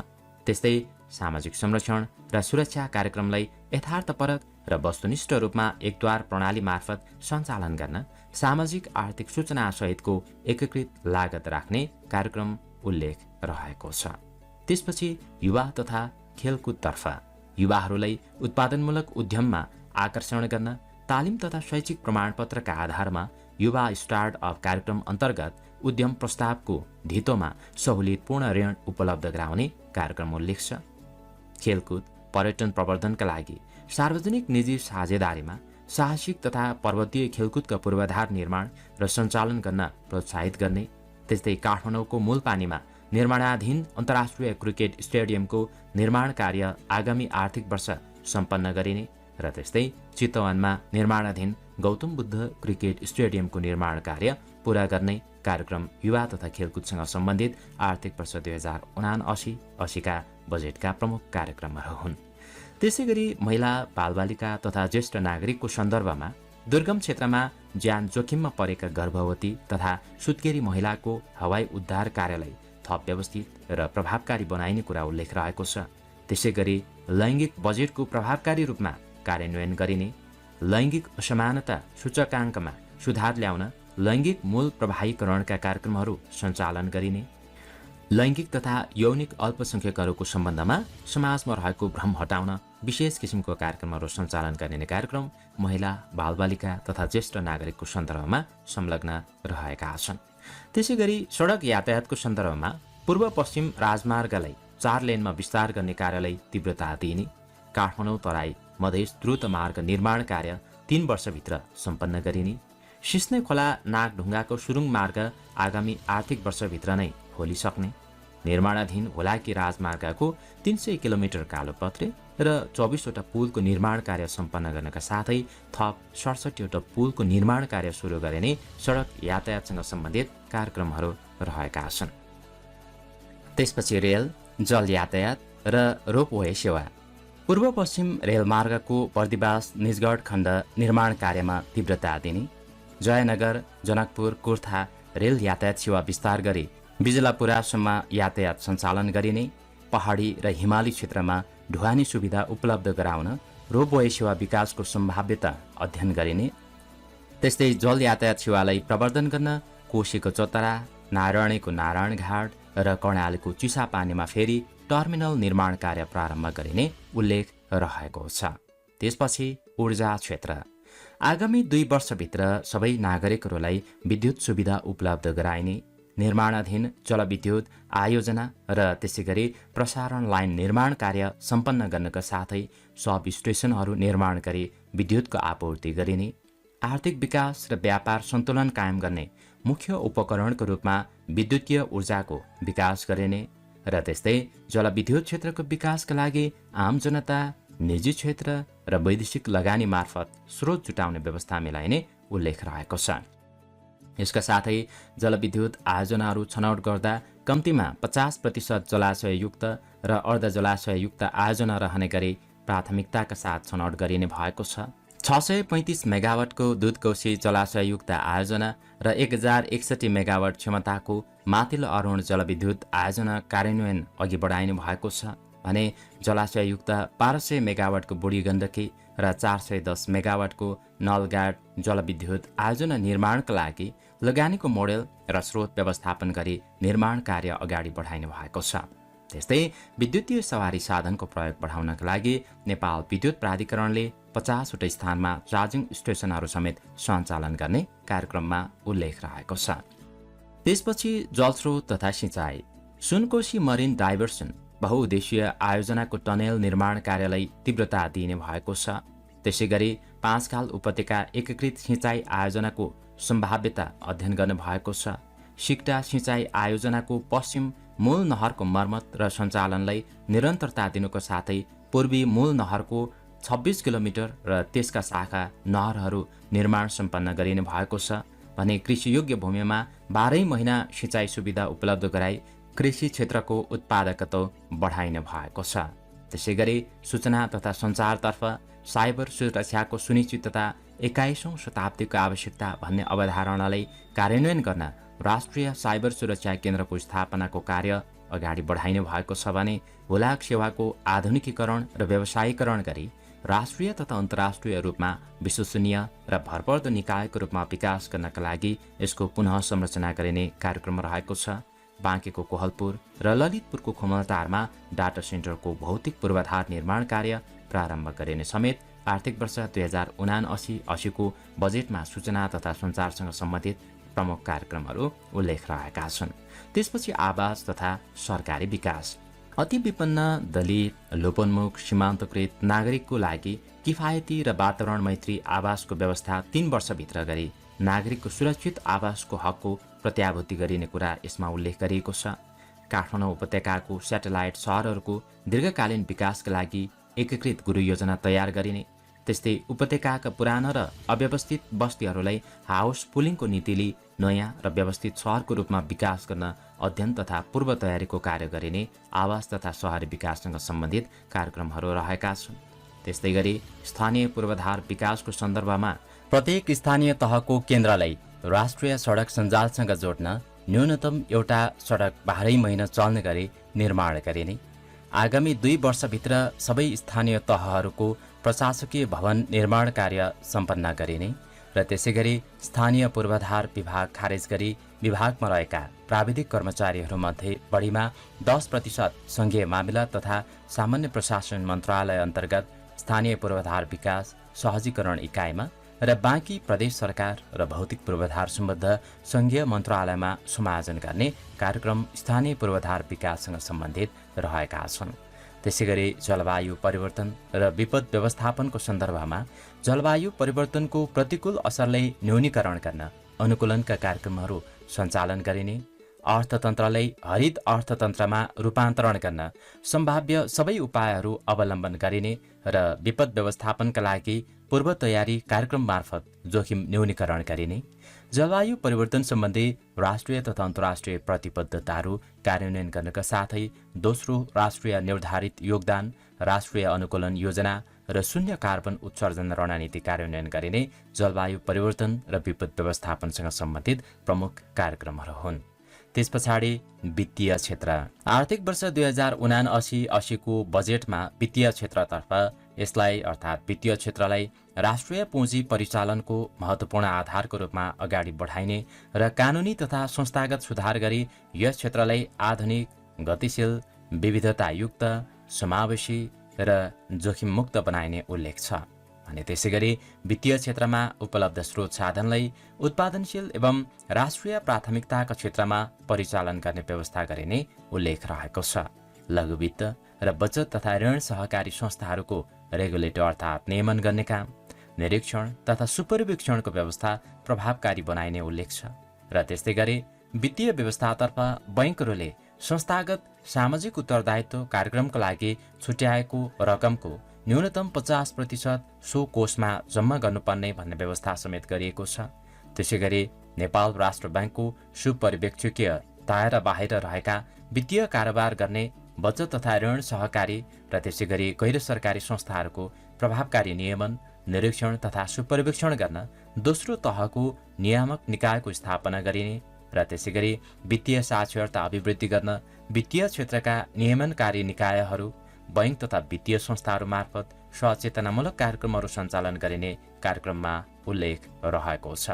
त्यस्तै सामाजिक संरक्षण र सुरक्षा कार्यक्रमलाई यथार्थपरक र वस्तुनिष्ठ रूपमा एकद्वार प्रणाली मार्फत सञ्चालन गर्न सामाजिक आर्थिक सूचना सहितको एकीकृत लागत राख्ने कार्यक्रम उल्लेख रहेको छ। त्यसपछि युवा तथा खेलकुदतर्फ युवाहरूलाई उत्पादनमूलक उद्यममा आकर्षण गर्न तालिम तथा शैक्षिक प्रमाणपत्रका आधारमा युवा स्टार्टअप कार्यक्रम अन्तर्गत उद्यम प्रस्तावको धितोमा सहुलियतपूर्ण ऋण उपलब्ध गराउने कार्यक्रम उल्लेख छ। खेलकुद पर्यटन प्रवर्धनका लागि सार्वजनिक निजी साझेदारीमा साहसिक तथा पर्वतीय खेलकुदका पूर्वाधार निर्माण र सञ्चालन गर्न प्रोत्साहित गर्ने, त्यस्तै काठमाडौँको मूलपानीमा निर्माणाधीन अन्तर्राष्ट्रिय क्रिकेट स्टेडियमको निर्माण कार्य आगामी आर्थिक वर्ष सम्पन्न गरिने र त्यस्तै चितवनमा निर्माणाधीन गौतम बुद्ध क्रिकेट स्टेडियमको निर्माण कार्य पूरा गर्ने कार्यक्रम युवा तथा खेलकुदसँग सम्बन्धित आर्थिक वर्ष 2079-80 का बजेटका प्रमुख कार्यक्रमहरू हुन्। त्यसै गरी महिला बालबालिका तथा ज्येष्ठ नागरिकको सन्दर्भमा दुर्गम क्षेत्रमा ज्यान जोखिममा परेका गर्भवती तथा सुत्केरी महिलाको हवाई उद्धार कार्यलाई थप व्यवस्थित र प्रभावकारी बनाइने कुरा उल्लेख रहेको छ। त्यसै गरी लैङ्गिक बजेटको प्रभावकारी रूपमा कार्यान्वयन गरिने, लैङ्गिक असमानता सूचकाङ्कमा सुधार ल्याउन लैङ्गिक मूल प्रवाहीकरणका कार्यक्रमहरू सञ्चालन गरिने, लैङ्गिक तथा यौनिक अल्पसंख्यकहरूको सम्बन्धमा समाजमा रहेको भ्रम हटाउन विशेष किसिमको कार्यक्रमहरू सञ्चालन गरिने कार्यक्रम महिला बालबालिका तथा ज्येष्ठ नागरिकको सन्दर्भमा संलग्न रहेका छन्। त्यसै गरी सडक यातायातको सन्दर्भमा पूर्व पश्चिम राजमार्गलाई 4 लेनमा विस्तार गर्ने कार्यलाई तीव्रता दिइने, काठमाडौँ तराई मधेस द्रुत मार्ग निर्माण कार्य 3 वर्षभित्र सम्पन्न गरिने, सिस्ने खोला नागढुङ्गाको सुरुङ मार्ग आगामी आर्थिक वर्षभित्र नै खोलिसक्ने, निर्माणाधीन हुलाकी राजमार्गको 300 किलोमिटर कालोपत्रे र 24वटा पुलको निर्माण कार्य सम्पन्न गर्नका साथै थप 67वटा पुलको निर्माण कार्य सुरु गरिने सडक यातायातसँग सम्बन्धित कार्यक्रमहरू रहेका छन्। त्यसपछि रेल, जल यातायात र रोपवे सेवा पूर्व पश्चिम रेलमार्गको बर्दिवास निजगढ खण्ड निर्माण कार्यमा तीव्रता दिने, जयनगर जनकपुर कुर्था रेल यातायात सेवा विस्तार गरी बिजलापुरासम्म यातायात सञ्चालन गरिने, पहाडी र हिमाली क्षेत्रमा ढुवानी सुविधा उपलब्ध गराउन रोपवे सेवा विकासको सम्भाव्यता अध्ययन गरिने, त्यस्तै जल यातायात सेवालाई प्रवर्धन गर्न कोशीको चतरा, नारायणीको नारायणघाट र कर्णालीको चिसापानीमा फेरि टर्मिनल निर्माण कार्य प्रारम्भ गरिने उल्लेख रहेको छ। त्यसपछि ऊर्जा क्षेत्र आगामी 2 वर्षभित्र सबै नागरिकहरूलाई विद्युत सुविधा उपलब्ध गराइने, निर्माणाधीन जलविद्युत आयोजना र त्यसै गरी प्रसारण लाइन निर्माण कार्य सम्पन्न गर्नका साथै सब स्टेसनहरू निर्माण गरी विद्युतको आपूर्ति गरिने, आर्थिक विकास र व्यापार सन्तुलन कायम गर्ने मुख्य उपकरणको रूपमा विद्युतीय ऊर्जाको विकास गरिने र त्यस्तै जलविद्युत क्षेत्रको विकासका लागि आम जनता, निजी क्षेत्र र वैदेशिक लगानी मार्फत स्रोत जुटाउने व्यवस्था मिलाइने उल्लेख रहेको छ। यसका साथै जलविद्युत आयोजनाहरू छनौट गर्दा कम्तीमा 50% जलाशययुक्त र अर्ध जलाशययुक्त आयोजना रहने गरी प्राथमिकताका साथ छनौट गरिने भएको छ। 635 मेगावाटको दुधकोशी जलाशययुक्त आयोजना र 1061 मेगावाट क्षमताको माथिल्लो अरुण जलविद्युत आयोजना कार्यान्वयन अघि बढाइने भएको छ भने जलाशययुक्त 1200 मेगावाटको बुढी गण्डकी र 410 मेगावाटको नलगाड जलविद्युत आयोजना निर्माणका लागि लगानीको मोडेल र स्रोत व्यवस्थापन गरी निर्माण कार्य अगाडि बढाइने भएको छ। त्यस्तै विद्युतीय सवारी साधनको प्रयोग बढाउनका लागि नेपाल विद्युत प्राधिकरणले 50 वटा स्थानमा चार्जिङ स्टेसनहरू समेत सञ्चालन गर्ने कार्यक्रममा उल्लेख रहेको छ। त्यसपछि जलस्रोत तथा सिँचाइ। सुनकोशी मरिन डाइभर्सन बहुउद्देश्यीय आयोजनाको टनेल निर्माण कार्यलाई तीव्रता दिइने भएको छ। त्यसैगरी पाँचखाल उपत्यका एकीकृत सिँचाइ आयोजनाको सम्भाव्यता अध्ययन गर्ने भएको छ। सिक्टा सिँचाइ आयोजनाको पश्चिम मूल नहरको मर्मत र सञ्चालनलाई निरन्तरता दिनुको साथै पूर्वी मूल नहरको 26 किलोमिटर र त्यसका शाखा नहरहरू निर्माण सम्पन्न गरिने भएको छ भने कृषियोग्य भूमिमा 12 महिना सिँचाइ सुविधा उपलब्ध गराई कृषि क्षेत्रको उत्पादकता बढाइने भएको छ। त्यसैगरी सूचना तथा सञ्चारतर्फ साइबर सुरक्षाको सुनिश्चितता 21औं शताब्दीको आवश्यकता भन्ने अवधारणालाई कार्यान्वयन गर्न राष्ट्रिय साइबर सुरक्षा केन्द्रको स्थापनाको कार्य अगाडि बढाइने भएको छ भने हुलाक सेवाको आधुनिकीकरण र व्यवसायीकरण गरी राष्ट्रिय तथा अन्तर्राष्ट्रिय रूपमा विश्वसनीय र भरपर्दो निकायको रूपमा विकास गर्नका लागि यसको पुनः संरचना गरिने कार्यक्रम रहेको छ। बाँकेको कोहलपुर र ललितपुरको खुमलटारमा डाटा सेन्टरको भौतिक पूर्वाधार निर्माण कार्य प्रारम्भ गरिने समेत आर्थिक वर्ष 2079-80 को बजेटमा सूचना तथा सञ्चारसँग सम्बन्धित प्रमुख कार्यक्रमहरू उल्लेख रहेका छन्। त्यसपछि आवास तथा सरकारी विकास। अति विपन्न दलित लोपोन्मुख सीमान्तकृत नागरिकको लागि किफायती र वातावरण मैत्री आवासको व्यवस्था 3 वर्षभित्र गरी नागरिकको सुरक्षित आवासको हकको प्रत्याभूति गरिने कुरा यसमा उल्लेख गरिएको छ। काठमाडौँ उपत्यकाको स्याटेलाइट सहरहरूको दीर्घकालीन विकासका लागि एकीकृत गुरु योजना तयार गरिने, त्यस्तै उपत्यकाका पुराना र अव्यवस्थित बस्तीहरूलाई हाउस पुलिङको नीतिले नयाँ र व्यवस्थित सहरको रूपमा विकास गर्न अध्ययन तथा पूर्व तयारीको कार्य गरिने आवास तथा शहरी विकाससँग सम्बन्धित कार्यक्रमहरू रहेका छन्। त्यस्तै गरी स्थानीय पूर्वाधार विकासको सन्दर्भमा प्रत्येक स्थानीय तहको केन्द्रलाई राष्ट्रिय सडक सञ्जालसँग जोड्न न्यूनतम एउटा सडक 12 महिना चल्ने गरी निर्माण गरिने, आगामी 2 वर्षभित्र सबै स्थानीय तहहरूको प्रशासकीय भवन निर्माण कार्य सम्पन्न गरिने र त्यसैगरी स्थानीय पूर्वाधार विभाग खारेज गरी विभागमा रहेका प्राविधिक कर्मचारीहरूमध्ये बढीमा 10% सङ्घीय मामिला तथा सामान्य प्रशासन मन्त्रालय अन्तर्गत स्थानीय पूर्वाधार विकास सहजीकरण इकाइमा र बाँकी प्रदेश सरकार र भौतिक पूर्वाधार सम्बद्ध सङ्घीय मन्त्रालयमा समायोजन गर्ने कार्यक्रम स्थानीय पूर्वाधार विकाससँग सम्बन्धित रहेका छन्। त्यसैगरी जलवायु परिवर्तन र विपद व्यवस्थापनको सन्दर्भमा जलवायु परिवर्तनको प्रतिकूल असरलाई न्यूनीकरण गर्न अनुकूलनका कार्यक्रमहरू सञ्चालन गरिने, अर्थतन्त्रलाई हरित अर्थतन्त्रमा रूपान्तरण गर्न सम्भाव्य सबै उपायहरू अवलम्बन गरिने र विपद व्यवस्थापनका लागि पूर्व तयारी कार्यक्रम मार्फत जोखिम न्यूनीकरण गरिने, जलवायु परिवर्तन सम्बन्धी राष्ट्रिय तथा अन्तर्राष्ट्रिय प्रतिबद्धताहरू कार्यान्वयन गर्नका साथै दोस्रो राष्ट्रिय निर्धारित योगदान, राष्ट्रिय अनुकूलन योजना र शून्य कार्बन उत्सर्जन रणनीति कार्यान्वयन गरिने जलवायु परिवर्तन र विपद व्यवस्थापनसँग सम्बन्धित प्रमुख कार्यक्रमहरू हुन्। त्यस पछाडि वित्तीय क्षेत्र। आर्थिक वर्ष 2079-80 को बजेटमा वित्तीय क्षेत्रतर्फ यसलाई अर्थात् वित्तीय क्षेत्रलाई राष्ट्रिय पुँजी परिचालनको महत्त्वपूर्ण आधारको रूपमा अगाडि बढाइने र कानुनी तथा संस्थागत सुधार गरी यस क्षेत्रलाई आधुनिक, गतिशील, विविधतायुक्त, समावेशी र जोखिममुक्त बनाइने उल्लेख छ भने त्यसैगरी वित्तीय क्षेत्रमा उपलब्ध स्रोत साधनलाई उत्पादनशील एवं राष्ट्रिय प्राथमिकताका क्षेत्रमा परिचालन गर्ने व्यवस्था गरिने उल्लेख रहेको छ। लघु वित्त र बचत तथा ऋण सहकारी संस्थाहरूको रेगुलेटर अर्थात् नियमन गर्ने काम, निरीक्षण तथा सुपरिवीक्षणको व्यवस्था प्रभावकारी बनाइने उल्लेख छ र त्यस्तै गरी वित्तीय व्यवस्थातर्फ बैंकहरूले संस्थागत सामाजिक उत्तरदायित्व कार्यक्रमका लागि छुट्याएको रकमको न्यूनतम 50% सो कोषमा जम्मा गर्नुपर्ने भन्ने व्यवस्था समेत गरिएको छ। त्यसैगरी नेपाल राष्ट्र ब्याङ्कको सुपरिवेक्षकीय दायरा बाहिर रहेका वित्तीय कारोबार गर्ने बचत तथा ऋण सहकारी र त्यसैगरी गैर सरकारी संस्थाहरूको प्रभावकारी नियमन, निरीक्षण तथा सुपरिवेक्षण गर्न दोस्रो तहको नियामक निकायको स्थापना गरिने र त्यसैगरी वित्तीय साक्षरता अभिवृद्धि गर्न वित्तीय क्षेत्रका नियमनकारी निकायहरू, बैंक तथा वित्तीय संस्थाहरू मार्फत सचेतनामूलक कार्यक्रमहरू सञ्चालन गरिने कार्यक्रममा उल्लेख रहेको छ।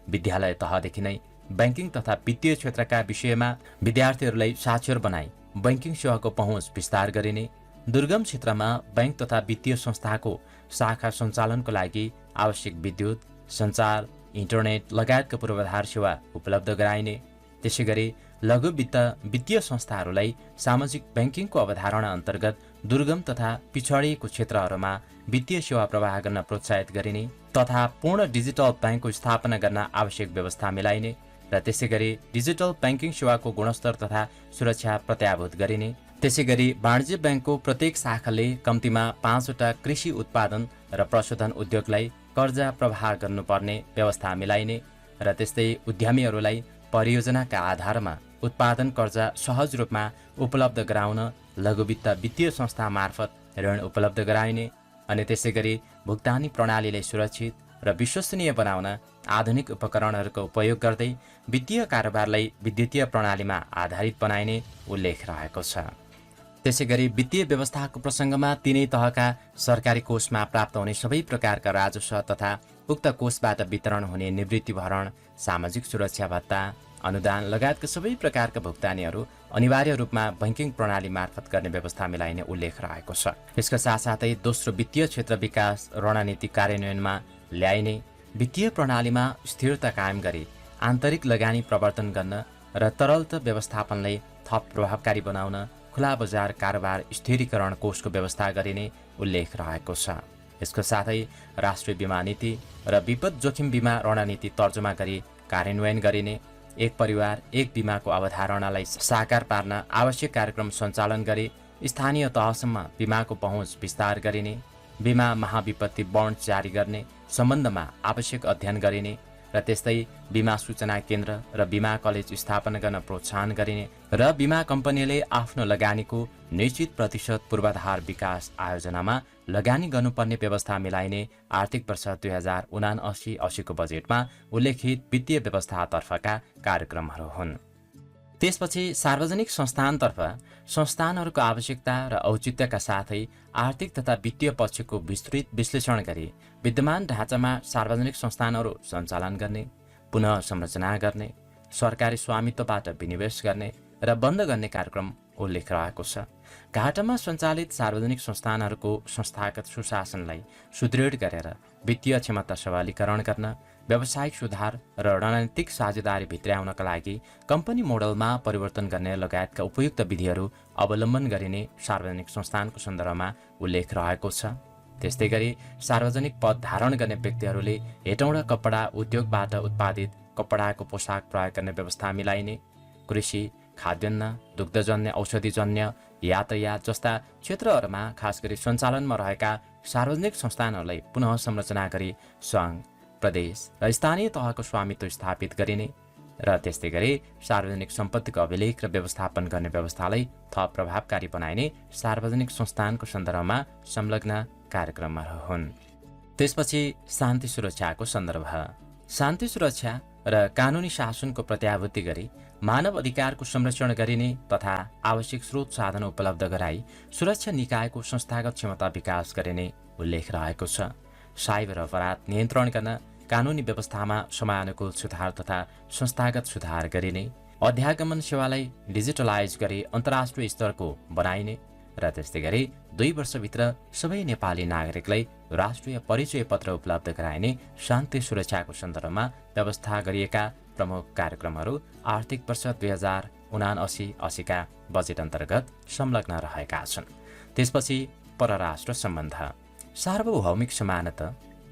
विद्यालय तहदेखि नै बैंकिङ तथा वित्तीय क्षेत्रका विषयमा विद्यार्थीहरूलाई साक्षर बनाई बैंकिङ सेवाको पहुँच विस्तार गरिने, दुर्गम क्षेत्रमा बैंक तथा वित्तीय संस्थाको शाखा सञ्चालनको लागि आवश्यक विद्युत, सञ्चार, इन्टरनेट लगायतका पूर्वाधार सेवा उपलब्ध गराइने, त्यसैगरी लघु वित्तीय संस्थाहरूलाई सामाजिक ब्याङ्किङको अवधारणा अन्तर्गत दुर्गम तथा पिछडिएको क्षेत्रहरूमा वित्तीय सेवा प्रवाह गर्न प्रोत्साहित गरिने तथा पूर्ण डिजिटल ब्याङ्कको स्थापना गर्न आवश्यक व्यवस्था मिलाइने र त्यसैगरी डिजिटल ब्याङ्किङ सेवाको गुणस्तर तथा सुरक्षा प्रत्याभूत गरिने, त्यसैगरी वाणिज्य ब्याङ्कको प्रत्येक शाखाले कम्तीमा 5वटा कृषि उत्पादन र प्रशोधन उद्योगलाई कर्जा प्रवाह गर्नुपर्ने व्यवस्था मिलाइने र त्यस्तै उद्यमीहरूलाई परियोजनाका आधारमा उत्पादन कर्जा सहज रूपमा उपलब्ध गराउन लघुवित्त वित्तीय संस्था मार्फत ऋण उपलब्ध गराइने अनि त्यसैगरी भुक्तानी प्रणालीलाई सुरक्षित र विश्वसनीय बनाउन आधुनिक उपकरणहरूको उपयोग गर्दै वित्तीय कारोबारलाई विद्युतीय प्रणालीमा आधारित बनाइने उल्लेख रहेको छ। त्यसैगरी वित्तीय व्यवस्थाको प्रसङ्गमा तीनै तहका सरकारी कोषमा प्राप्त हुने सबै प्रकारका राजस्व तथा उक्त कोषबाट वितरण हुने निवृत्ति भरण, सामाजिक सुरक्षा भत्ता, अनुदान लगायतका सबै प्रकारका भुक्तानीहरू अनिवार्य रूपमा बैंकिङ प्रणाली मार्फत गर्ने व्यवस्था मिलाइने उल्लेख रहेको छ। यसका साथसाथै दोस्रो वित्तीय क्षेत्र विकास रणनीति कार्यान्वयनमा ल्याइने, वित्तीय प्रणालीमा स्थिरता कायम गरी आन्तरिक लगानी प्रवर्तन गर्न र तरलता व्यवस्थापनलाई थप प्रभावकारी बनाउन खुला बजार कारोबार स्थिरीकरण कोषको व्यवस्था गरिने उल्लेख रहेको छ। यसको साथै राष्ट्रिय बीमा नीति र विपद जोखिम बीमा रणनीति तर्जुमा गरी कार्यान्वयन गरिने, एक परिवार एक बीमाको अवधारणालाई साकार पार्न आवश्यक कार्यक्रम सञ्चालन गरी स्थानीय तहसम्म बीमाको पहुँच विस्तार गरिने, बीमा महाविपत्ति बन्ड जारी गर्ने सम्बन्धमा आवश्यक अध्ययन गरिने र त्यस्तै बीमा सूचना केन्द्र र बीमा कलेज स्थापना गर्न प्रोत्साहन गरिने र बीमा कम्पनीले आफ्नो लगानीको निश्चित प्रतिशत पूर्वाधार विकास आयोजनामा लगानी गर्नुपर्ने व्यवस्था मिलाइने आर्थिक वर्ष 2079-80 बजेटमा उल्लेखित वित्तीय व्यवस्थातर्फका कार्यक्रमहरू हुन्। त्यसपछि सार्वजनिक संस्थानतर्फ संस्थानहरूको आवश्यकता र औचित्यका साथै आर्थिक तथा वित्तीय पक्षको विस्तृत विश्लेषण गरी विद्यमान ढाँचामा सार्वजनिक संस्थानहरू सञ्चालन गर्ने, पुनः संरचना गर्ने, सरकारी स्वामित्वबाट विनिवेश गर्ने र बन्द गर्ने कार्यक्रम उल्लेख रहेको छ। घाटामा सञ्चालित सार्वजनिक संस्थानहरूको संस्थागत सुशासनलाई सुदृढ गरेर वित्तीय क्षमता सबलीकरण गर्न, व्यावसायिक सुधार र रणनीतिक साझेदारी भित्र्याउनका लागि कम्पनी मोडलमा परिवर्तन गर्ने लगायतका उपयुक्त विधिहरू अवलम्बन गरिने सार्वजनिक संस्थानको सन्दर्भमा उल्लेख रहेको छ। त्यस्तै गरी सार्वजनिक पद धारण गर्ने व्यक्तिहरूले हेटौँडा कपडा उद्योगबाट उत्पादित कपडाको पोसाक प्रयोग गर्ने व्यवस्था मिलाइने, कृषि, खाद्यान्न, दुग्धजन्य, औषधिजन्य, यातायात जस्ता क्षेत्रहरूमा खास गरी सञ्चालनमा रहेका सार्वजनिक संस्थानहरूलाई पुनः संरचना गरी सङ्घ, प्रदेश र स्थानीय तहको स्वामित्व स्थापित गरिने र त्यस्तै गरी सार्वजनिक सम्पत्तिको अभिलेख र व्यवस्थापन गर्ने व्यवस्थालाई थप प्रभावकारी बनाइने सार्वजनिक संस्थानको सन्दर्भमा संलग्न कार्यक्रमहरू हुन्। त्यसपछि शान्ति सुरक्षाको सन्दर्भ। शान्ति सुरक्षा र कानुनी शासनको प्रत्याभूति गरी मानव अधिकारको संरक्षण गरिने तथा आवश्यक स्रोत साधन उपलब्ध गराई सुरक्षा निकायको संस्थागत क्षमता विकास गरिने उल्लेख रहेको छ। साइबर अपराध नियन्त्रण गर्न कानुनी व्यवस्थामा समयानुकूल सुधार तथा संस्थागत सुधार गरिने, अध्यागमन सेवालाई डिजिटलाइज गरी अन्तर्राष्ट्रिय स्तरको बनाइने र त्यस्तै गरी 2 वर्षभित्र सबै नेपाली नागरिकलाई राष्ट्रिय परिचय पत्र उपलब्ध गराइने शान्ति सुरक्षाको सन्दर्भमा व्यवस्था गरिएका प्रमुख कार्यक्रमहरू आर्थिक वर्ष 2079-80 का बजेट अन्तर्गत संलग्न रहेका छन्। त्यसपछि परराष्ट्र सम्बन्ध। सार्वभौमिक समानता,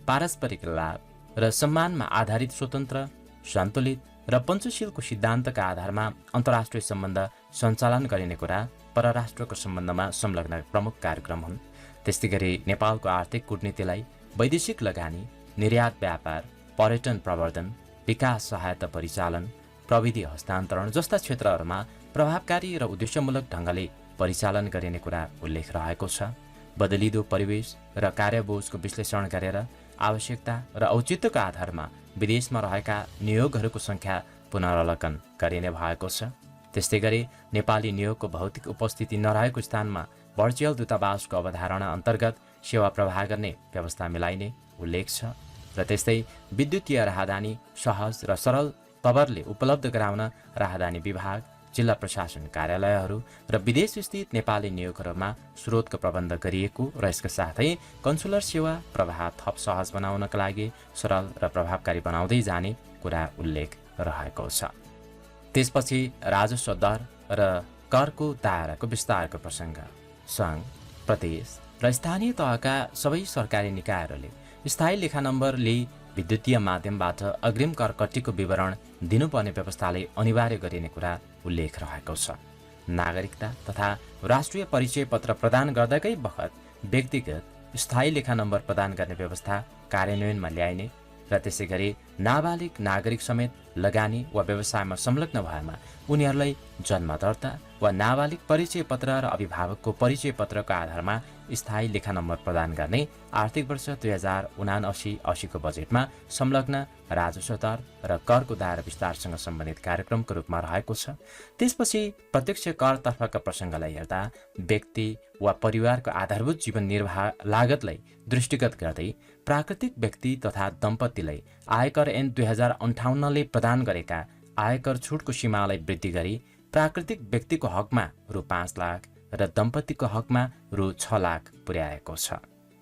पारस्परिक लाभ र सम्मानमा आधारित स्वतन्त्र, सन्तुलित र पञ्चशीलको सिद्धान्तका आधारमा अन्तर्राष्ट्रिय सम्बन्ध सञ्चालन गरिने कुरा परराष्ट्रको सम्बन्धमा संलग्न प्रमुख कार्यक्रम हुन्। त्यस्तै गरी नेपालको आर्थिक कूटनीतिलाई वैदेशिक लगानी, निर्यात व्यापार, पर्यटन प्रवर्धन, विकास सहायता परिचालन, प्रविधि हस्तान्तरण जस्ता क्षेत्रहरूमा प्रभावकारी र उद्देश्यमूलक ढङ्गले परिचालन गरिने कुरा उल्लेख रहेको छ। बदलिदो परिवेश र कार्यबोझको विश्लेषण गरेर आवश्यकता र औचित्यको आधारमा विदेशमा रहेका नियोगहरूको सङ्ख्या पुनरावलोकन गरिने भएको छ। त्यस्तै गरी नेपाली नियोगको भौतिक उपस्थिति नरहेको स्थानमा भर्चुअल दूतावासको अवधारणा अन्तर्गत सेवा प्रवाह गर्ने व्यवस्था मिलाइने उल्लेख छ। र त्यस्तै विद्युतीय राहदानी सहज र सरल तवरले उपलब्ध गराउन राहदानी विभाग, जिल्ला प्रशासन कार्यालयहरू र विदेश स्थित नेपाली नियोगहरूमा स्रोतको प्रबन्ध गरिएको र यसका साथै कन्सुलर सेवा प्रवाह थप सहज बनाउनका लागि सरल र प्रभावकारी बनाउँदै जाने कुरा उल्लेख रहेको छ। त्यसपछि राजस्व दर र करको दायराको विस्तारको प्रसङ्ग। सङ्घ, प्रदेश र स्थानीय तहका सबै सरकारी निकायहरूले स्थायी लेखा नम्बरले विद्युतीय माध्यमबाट अग्रिम कर कट्टीको विवरण दिनुपर्ने व्यवस्थाले अनिवार्य गरिने कुरा उल्लेख रहेको छ। नागरिकता तथा राष्ट्रिय परिचय पत्र प्रदान गर्दाकै बखत व्यक्तिगत स्थायी लेखा नम्बर प्रदान गर्ने व्यवस्था कार्यान्वयनमा ल्याइने र त्यसै गरी नाबालिग नागरिक समेत लगानी वा व्यवसायमा संलग्न भएमा उनीहरूलाई जन्म दर्ता वा नाबालिग परिचय पत्र र अभिभावकको परिचय पत्रको आधारमा स्थायी लेखा नम्बर प्रदान गर्ने आर्थिक वर्ष 2079-80 को बजेटमा संलग्न राजस्व दर र करको दायरा विस्तारसँग सम्बन्धित कार्यक्रमको रूपमा रहेको छ। त्यसपछि प्रत्यक्ष करतर्फका प्रसङ्गलाई हेर्दा व्यक्ति वा परिवारको आधारभूत जीवन निर्वाह लागतलाई दृष्टिगत गर्दै प्राकृतिक व्यक्ति तथा दम्पतिलाई आयकर ऐन 2058ले प्रदान गरेका आयकर छुटको सीमालाई वृद्धि गरी प्राकृतिक व्यक्तिको हकमा रु 5 लाख र दम्पतिको हकमा रु 6 लाख पुर्याएको छ।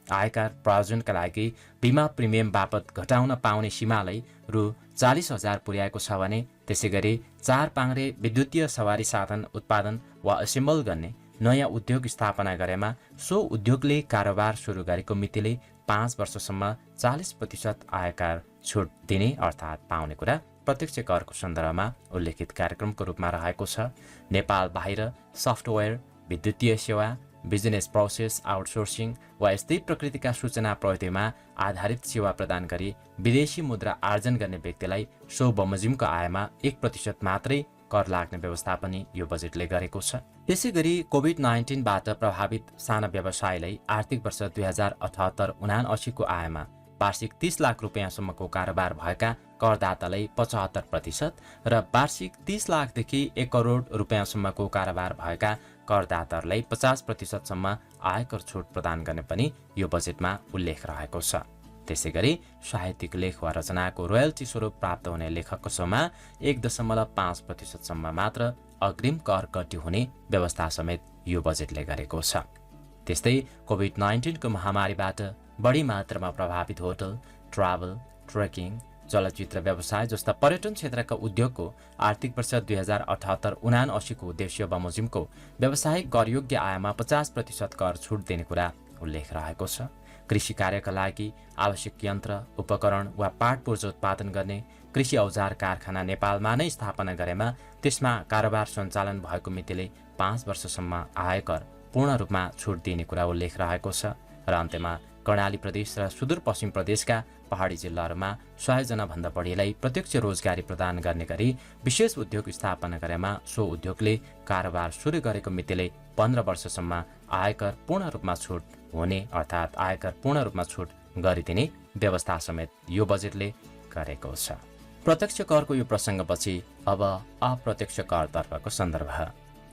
आयकर प्रायोजनका लागि बिमा प्रिमियम बापत घटाउन पाउने सीमालाई रु 40,000 पुर्याएको छ भने त्यसै गरी 4 पाङ्रे विद्युतीय सवारी साधन उत्पादन वा असेम्बल गर्ने नयाँ उद्योग स्थापना गरेमा सो उद्योगले कारोबार सुरु गरेको मितिले 5 वर्षसम्म 40% आयकर छुट दिने अर्थात् पाउने कुरा प्रत्यक्ष करको सन्दर्भमा उल्लेखित कार्यक्रमको रूपमा रहेको छ। नेपाल बाहिर सफ्टवेयर, विद्युतीय सेवा, बिजनेस प्रोसेस आउटसोर्सिङ वा यस्तै प्रकृतिका सूचना प्रविधिमा आधारित सेवा प्रदान गरी विदेशी मुद्रा आर्जन गर्ने व्यक्तिलाई सो बमोजिमको आयमा 1% मात्रै कर लाग्ने व्यवस्था पनि यो बजेटले गरेको छ। त्यसै गरी कोभिड-19बाट प्रभावित साना व्यवसायलाई आर्थिक वर्ष 2078-79 को आयमा वार्षिक 30 लाख रुपियाँसम्मको कारोबार भएका करदातालाई 75% र वार्षिक 30 लाखदेखि 1 करोड रुपियाँसम्मको कारोबार भएका करदाताहरूलाई 50% सम्म आयकर छुट प्रदान गर्ने पनि यो बजेटमा उल्लेख रहेको छ। त्यसै गरी साहित्यिक लेख वा रचनाको रोयल्टी स्वरूप प्राप्त हुने लेखकको सोमा 1.5% सम्म मात्र अग्रिम कर कट्टी हुने व्यवस्था समेत यो बजेटले गरेको छ। त्यस्तै कोभिड-19 को महामारीबाट बढी मात्रामा प्रभावित होटल, ट्राभल, ट्रेकिङ, चलचित्र व्यवसाय जस्ता पर्यटन क्षेत्रका उद्योगको आर्थिक वर्ष 2078-79 को उद्देश्य बमोजिमको व्यावसायिक करयोग्य आयमा 50% कर छुट दिने कुरा उल्लेख रहेको छ। कृषि कार्यका लागि आवश्यक यन्त्र, उपकरण वा पाट पूर्जा उत्पादन गर्ने कृषि औजार कारखाना नेपालमा नै स्थापना गरेमा त्यसमा कारोबार सञ्चालन भएको मितिले 5 वर्षसम्म आयकर पूर्ण रूपमा छुट दिने कुरा उल्लेख रहेको छ। र अन्त्यमा कर्णाली प्रदेश र सुदूरपश्चिम प्रदेशका पहाडी जिल्लाहरूमा 100 जना भन्दा बढीलाई प्रत्यक्ष रोजगारी प्रदान गर्ने गरी विशेष उद्योग स्थापना गरेमा सो उद्योगले कारोबार सुरु गरेको मितिले 15 वर्षसम्म आयकर पूर्ण रूपमा छुट हुने अर्थात् आयकर पूर्ण रूपमा छुट गरिदिने व्यवस्था समेत यो बजेटले गरेको छ। प्रत्यक्ष करको यो प्रसङ्गपछि अब अप्रत्यक्ष करतर्फको सन्दर्भ।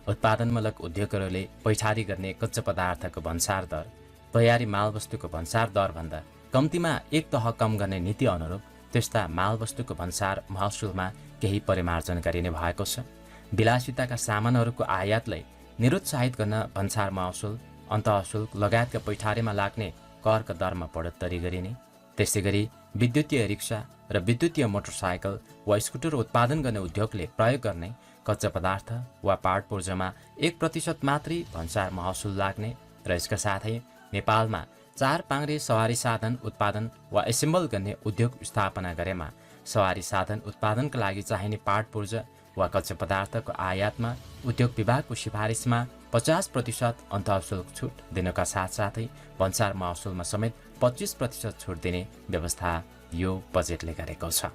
उत्पादनमूलक उद्योगहरूले पैठारी गर्ने कच्चा पदार्थको भन्सार दर तयारी मालवस्तुको भन्सार दरभन्दा कम्तीमा एक तह कम गर्ने नीति अनुरूप त्यस्ता मालवस्तुको भन्सार महसुलमा केही परिमार्जन गरिने भएको छ। विलासिताका सामानहरूको आयातलाई निरुत्साहित गर्न भन्सार महसुल, अन्तःशुल्क लगायतका पैठारीमा लाग्ने करका दरमा बढोत्तरी गरिने। त्यसै गरी विद्युतीय रिक्सा र विद्युतीय मोटरसाइकल वा स्कुटर उत्पादन गर्ने उद्योगले प्रयोग गर्ने कच्चा पदार्थ वा पार्ट पूर्जामा 1% मात्रै भन्सार महसुल लाग्ने र यसका साथै नेपालमा 4 पाङ्रे सवारी साधन उत्पादन वा एसेम्बल गर्ने उद्योग स्थापना गरेमा सवारी साधन उत्पादनका लागि चाहिने पार्ट पूर्जा वा कच्चा पदार्थको आयातमा उद्योग विभागको सिफारिसमा 50% अन्तःशुल्क छुट दिनका साथसाथै भन्सार महसुलमा समेत 25% छुट दिने व्यवस्था यो बजेटले गरेको छ।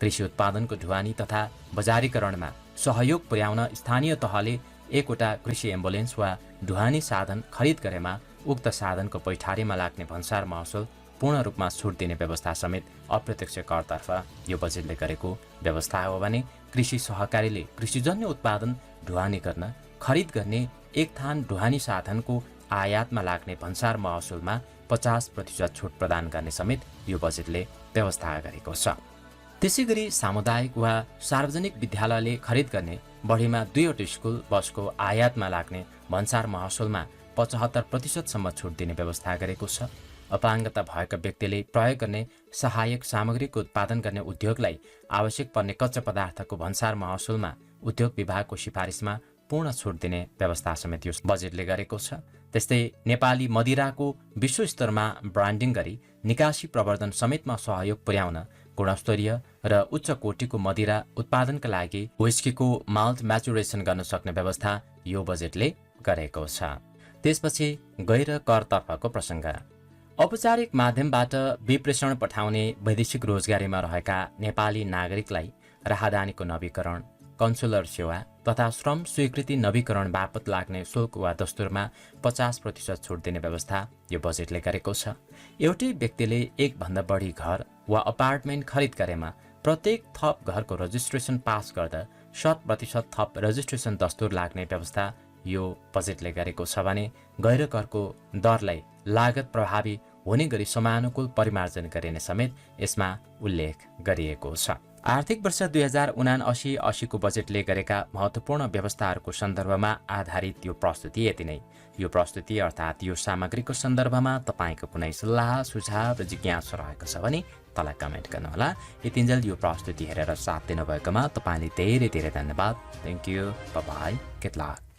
कृषि उत्पादनको ढुवानी तथा बजारीकरणमा सहयोग पुर्याउन स्थानीय तहले एकवटा कृषि एम्बुलेन्स वा ढुवानी साधन खरिद गरेमा उक्त साधनको पैठारीमा लाग्ने भन्सार महसुल पूर्ण रूपमा छुट दिने व्यवस्था समेत अप्रत्यक्ष करतर्फ यो बजेटले गरेको व्यवस्था हो भने कृषि सहकारीले कृषिजन्य उत्पादन ढुवानी गर्न खरिद गर्ने एक थान ढुवानी साधनको आयातमा लाग्ने भन्सार महसुलमा 50% छुट प्रदान गर्ने समेत यो बजेटले व्यवस्था गरेको छ। त्यसैगरी सामुदायिक वा सार्वजनिक विद्यालयले खरिद गर्ने बढीमा 2वटा स्कुल बसको आयातमा लाग्ने भन्सार महसुलमा 75% सम्म छुट दिने व्यवस्था गरेको छ। अपाङ्गता भएका व्यक्तिले प्रयोग गर्ने सहायक सामग्रीको उत्पादन गर्ने उद्योगलाई आवश्यक पर्ने कच्चा पदार्थको भन्सार महसुलमा उद्योग विभागको सिफारिसमा पूर्ण छुट दिने व्यवस्था समेत यो बजेटले गरेको छ। त्यस्तै नेपाली मदिराको विश्वस्तरमा ब्रान्डिङ गरी निकासी प्रवर्धन समेतमा सहयोग पुर्याउन गुणस्तरीय र उच्च कोटिको मदिरा उत्पादनका लागि व्हिस्कीको माल्ट म्याचुरेसन गर्न सक्ने व्यवस्था यो बजेटले गरेको छ। त्यसपछि गैर करतर्फको प्रसङ्ग। औपचारिक माध्यमबाट विप्रेषण पठाउने वैदेशिक रोजगारीमा रहेका नेपाली नागरिकलाई राहदानीको नवीकरण, कन्सुलर सेवा तथा श्रम स्वीकृति नवीकरण बापत लाग्ने शुल्क वा दस्तुरमा 50% छुट दिने व्यवस्था यो बजेटले गरेको छ। एउटै व्यक्तिले एकभन्दा बढी घर वा अपार्टमेन्ट खरिद गरेमा प्रत्येक थप घरको रजिस्ट्रेसन पास गर्दा 100% थप रजिस्ट्रेसन दस्तुर लाग्ने व्यवस्था यो बजेटले गरेको छ भने गैर करको दरलाई लागत प्रभावी हुने गरी समानुकूल परिमार्जन गरिने समेत यसमा उल्लेख गरिएको छ। आर्थिक वर्ष 2079-80 को बजेटले गरेका महत्त्वपूर्ण व्यवस्थाहरूको सन्दर्भमा आधारित यो प्रस्तुति यति नै। यो प्रस्तुति अर्थात् यो सामग्रीको सन्दर्भमा तपाईँको कुनै सल्लाह सुझाव र जिज्ञासा रहेको छ भने तल कमेन्ट गर्नुहोला। यतिन्जेल यो प्रस्तुति हेरेर साथ दिनुभएकोमा तपाईँले धेरै धेरै धन्यवाद। Thank you. Bye bye. Get lock.